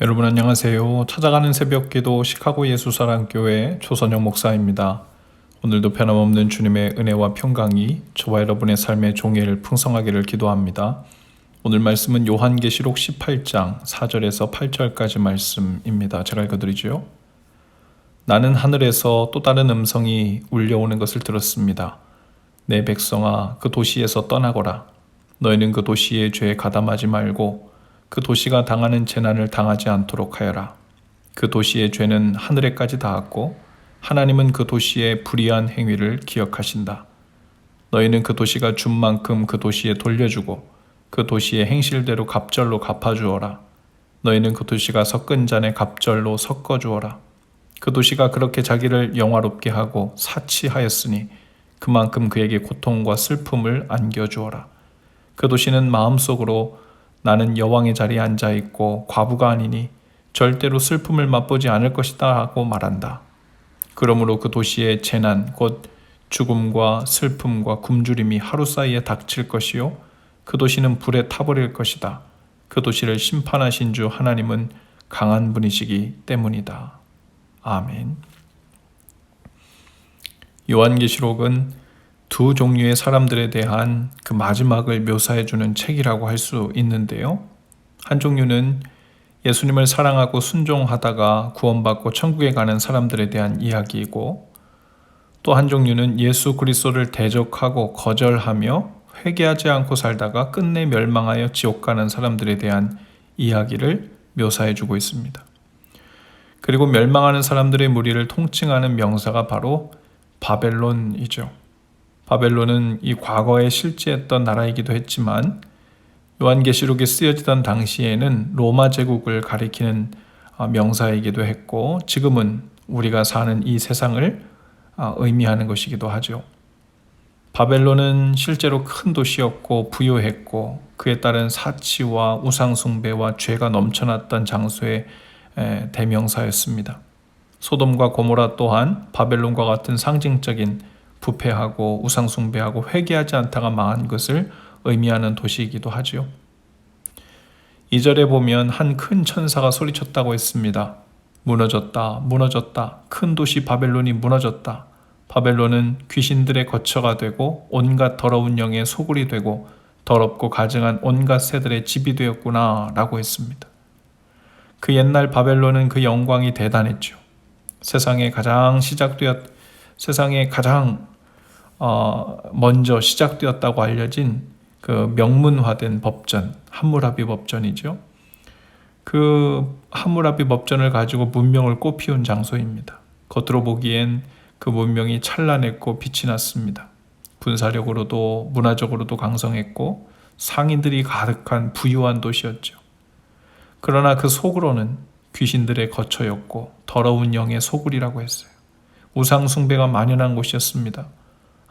여러분 안녕하세요. 찾아가는 새벽기도 시카고 예수사랑교회 조선영 목사입니다. 오늘도 변함없는 주님의 은혜와 평강이 저와 여러분의 삶의 종일 풍성하기를 기도합니다. 오늘 말씀은 요한계시록 18장 4절에서 8절까지 말씀입니다. 제가 읽어드리죠. 나는 하늘에서 또 다른 음성이 울려오는 것을 들었습니다. 내 백성아, 그 도시에서 떠나거라. 너희는 그 도시의 죄에 가담하지 말고 그 도시가 당하는 재난을 당하지 않도록 하여라. 그 도시의 죄는 하늘에까지 닿았고 하나님은 그 도시의 불의한 행위를 기억하신다. 너희는 그 도시가 준 만큼 그 도시에 돌려주고 그 도시의 행실대로 갑절로 갚아주어라. 너희는 그 도시가 섞은 잔에 갑절로 섞어주어라. 그 도시가 그렇게 자기를 영화롭게 하고 사치하였으니 그만큼 그에게 고통과 슬픔을 안겨주어라. 그 도시는 마음속으로 나는 여왕의 자리에 앉아있고 과부가 아니니 절대로 슬픔을 맛보지 않을 것이다 하고 말한다. 그러므로 그 도시의 재난 곧 죽음과 슬픔과 굶주림이 하루 사이에 닥칠 것이요 그 도시는 불에 타버릴 것이다. 그 도시를 심판하신 주 하나님은 강한 분이시기 때문이다. 아멘. 요한계시록은 두 종류의 사람들에 대한 그 마지막을 묘사해주는 책이라고 할 수 있는데요. 한 종류는 예수님을 사랑하고 순종하다가 구원받고 천국에 가는 사람들에 대한 이야기이고, 또 한 종류는 예수 그리스도를 대적하고 거절하며 회개하지 않고 살다가 끝내 멸망하여 지옥 가는 사람들에 대한 이야기를 묘사해주고 있습니다. 그리고 멸망하는 사람들의 무리를 통칭하는 명사가 바로 바벨론이죠. 바벨론은 이 과거에 실제했던 나라이기도 했지만 요한계시록에 쓰여지던 당시에는 로마 제국을 가리키는 명사이기도 했고 지금은 우리가 사는 이 세상을 의미하는 것이기도 하죠. 바벨론은 실제로 큰 도시였고 부유했고 그에 따른 사치와 우상숭배와 죄가 넘쳐났던 장소의 대명사였습니다. 소돔과 고모라 또한 바벨론과 같은 상징적인 부패하고 우상숭배하고 회개하지 않다가 망한 것을 의미하는 도시이기도 하지요. 2절에 보면 한 큰 천사가 소리쳤다고 했습니다. 무너졌다, 무너졌다. 큰 도시 바벨론이 무너졌다. 바벨론은 귀신들의 거처가 되고 온갖 더러운 영의 소굴이 되고 더럽고 가증한 온갖 새들의 집이 되었구나 라고 했습니다. 그 옛날 바벨론은 그 영광이 대단했죠. 세상에 가장 먼저 시작되었다고 알려진 그 명문화된 법전, 함무라비 법전이죠. 그 함무라비 법전을 가지고 문명을 꽃피운 장소입니다. 겉으로 보기엔 그 문명이 찬란했고 빛이 났습니다. 군사력으로도 문화적으로도 강성했고 상인들이 가득한 부유한 도시였죠. 그러나 그 속으로는 귀신들의 거처였고 더러운 영의 소굴이라고 했어요. 우상 숭배가 만연한 곳이었습니다.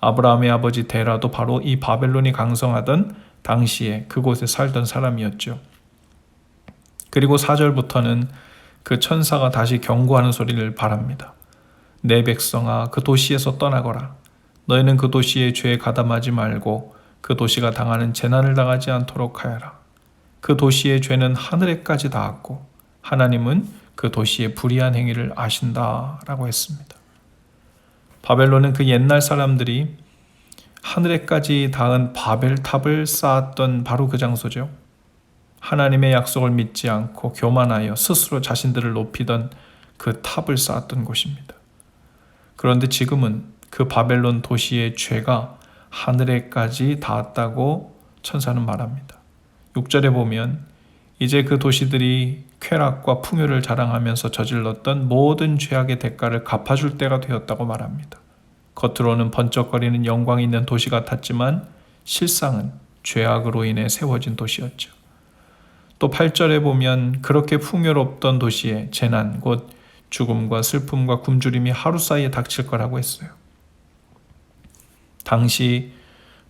아브라함의 아버지 데라도 바로 이 바벨론이 강성하던 당시에 그곳에 살던 사람이었죠. 그리고 4절부터는 그 천사가 다시 경고하는 소리를 바랍니다. 내 백성아, 그 도시에서 떠나거라. 너희는 그 도시의 죄에 가담하지 말고 그 도시가 당하는 재난을 당하지 않도록 하여라. 그 도시의 죄는 하늘에까지 닿았고 하나님은 그 도시의 불의한 행위를 아신다라고 했습니다. 바벨론은 그 옛날 사람들이 하늘에까지 닿은 바벨탑을 쌓았던 바로 그 장소죠. 하나님의 약속을 믿지 않고 교만하여 스스로 자신들을 높이던 그 탑을 쌓았던 곳입니다. 그런데 지금은 그 바벨론 도시의 죄가 하늘에까지 닿았다고 천사는 말합니다. 6절에 보면 이제 그 도시들이 쾌락과 풍요를 자랑하면서 저질렀던 모든 죄악의 대가를 갚아줄 때가 되었다고 말합니다. 겉으로는 번쩍거리는 영광이 있는 도시 같았지만 실상은 죄악으로 인해 세워진 도시였죠. 또 8절에 보면 그렇게 풍요롭던 도시에 재난, 곧 죽음과 슬픔과 굶주림이 하루 사이에 닥칠 거라고 했어요. 당시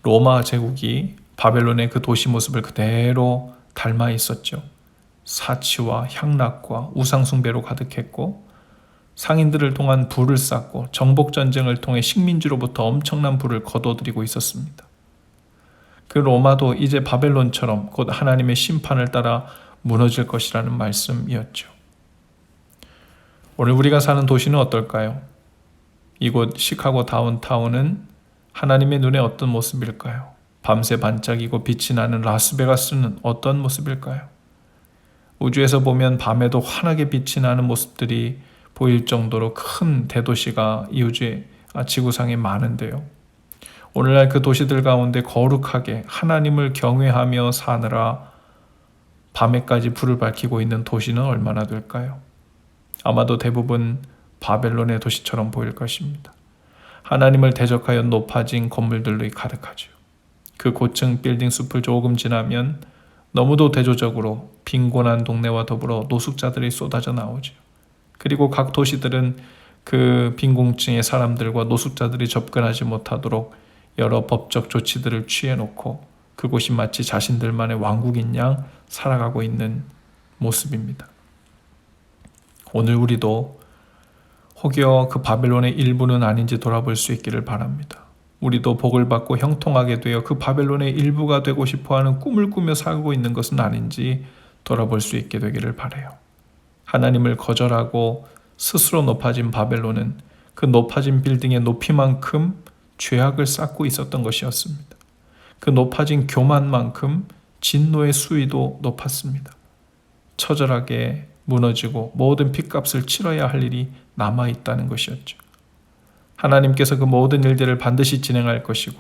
로마 제국이 바벨론의 그 도시 모습을 그대로 닮아 있었죠. 사치와 향락과 우상숭배로 가득했고 상인들을 통한 부를 쌓고 정복전쟁을 통해 식민지로부터 엄청난 부를 거둬들이고 있었습니다. 그 로마도 이제 바벨론처럼 곧 하나님의 심판을 따라 무너질 것이라는 말씀이었죠. 오늘 우리가 사는 도시는 어떨까요? 이곳 시카고 다운타운은 하나님의 눈에 어떤 모습일까요? 밤새 반짝이고 빛이 나는 라스베가스는 어떤 모습일까요? 우주에서 보면 밤에도 환하게 빛이 나는 모습들이 보일 정도로 큰 대도시가 이 우주의 지구상에 많은데요. 오늘날 그 도시들 가운데 거룩하게 하나님을 경외하며 사느라 밤에까지 불을 밝히고 있는 도시는 얼마나 될까요? 아마도 대부분 바벨론의 도시처럼 보일 것입니다. 하나님을 대적하여 높아진 건물들로 가득하죠. 그 고층 빌딩 숲을 조금 지나면 너무도 대조적으로 빈곤한 동네와 더불어 노숙자들이 쏟아져 나오죠. 그리고 각 도시들은 그 빈곤층의 사람들과 노숙자들이 접근하지 못하도록 여러 법적 조치들을 취해놓고 그곳이 마치 자신들만의 왕국인 양 살아가고 있는 모습입니다. 오늘 우리도 혹여 그 바벨론의 일부는 아닌지 돌아볼 수 있기를 바랍니다. 우리도 복을 받고 형통하게 되어 그 바벨론의 일부가 되고 싶어하는 꿈을 꾸며 살고 있는 것은 아닌지 돌아볼 수 있게 되기를 바라요. 하나님을 거절하고 스스로 높아진 바벨론은 그 높아진 빌딩의 높이만큼 죄악을 쌓고 있었던 것이었습니다. 그 높아진 교만만큼 진노의 수위도 높았습니다. 처절하게 무너지고 모든 핏값을 치러야 할 일이 남아있다는 것이었죠. 하나님께서 그 모든 일들을 반드시 진행할 것이고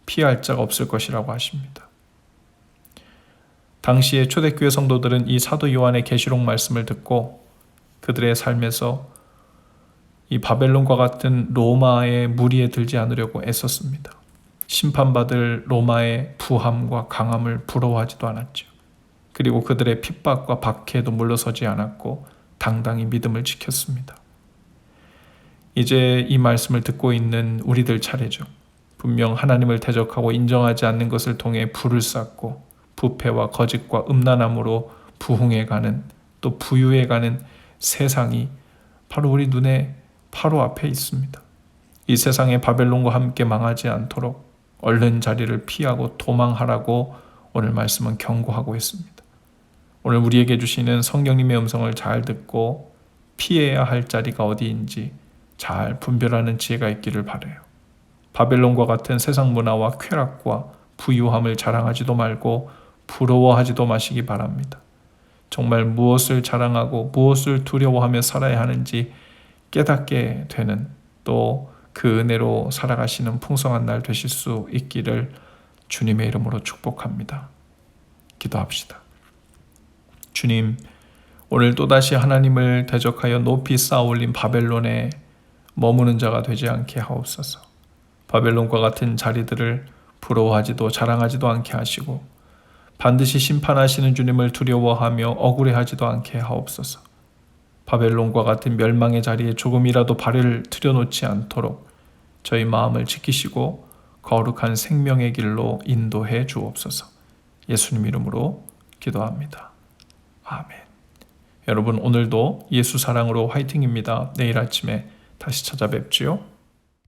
피할 자가 없을 것이라고 하십니다. 당시의 초대교회 성도들은 이 사도 요한의 계시록 말씀을 듣고 그들의 삶에서 이 바벨론과 같은 로마의 무리에 들지 않으려고 애썼습니다. 심판받을 로마의 부함과 강함을 부러워하지도 않았죠. 그리고 그들의 핍박과 박해에도 물러서지 않았고 당당히 믿음을 지켰습니다. 이제 이 말씀을 듣고 있는 우리들 차례죠. 분명 하나님을 대적하고 인정하지 않는 것을 통해 불을 쌓고 부패와 거짓과 음란함으로 부흥해가는 또 부유해가는 세상이 바로 우리 눈에 바로 앞에 있습니다. 이 세상의 바벨론과 함께 망하지 않도록 얼른 자리를 피하고 도망하라고 오늘 말씀은 경고하고 있습니다. 오늘 우리에게 주시는 성령님의 음성을 잘 듣고 피해야 할 자리가 어디인지 잘 분별하는 지혜가 있기를 바라요. 바벨론과 같은 세상 문화와 쾌락과 부유함을 자랑하지도 말고 부러워하지도 마시기 바랍니다. 정말 무엇을 자랑하고 무엇을 두려워하며 살아야 하는지 깨닫게 되는 또 그 은혜로 살아가시는 풍성한 날 되실 수 있기를 주님의 이름으로 축복합니다. 기도합시다. 주님, 오늘 또다시 하나님을 대적하여 높이 쌓아올린 바벨론에 머무는 자가 되지 않게 하옵소서. 바벨론과 같은 자리들을 부러워하지도 자랑하지도 않게 하시고 반드시 심판하시는 주님을 두려워하며 억울해하지도 않게 하옵소서. 바벨론과 같은 멸망의 자리에 조금이라도 발을 들여놓지 않도록 저희 마음을 지키시고 거룩한 생명의 길로 인도해 주옵소서. 예수님 이름으로 기도합니다. 아멘. 여러분 오늘도 예수 사랑으로 화이팅입니다. 내일 아침에 다시 찾아뵙지요.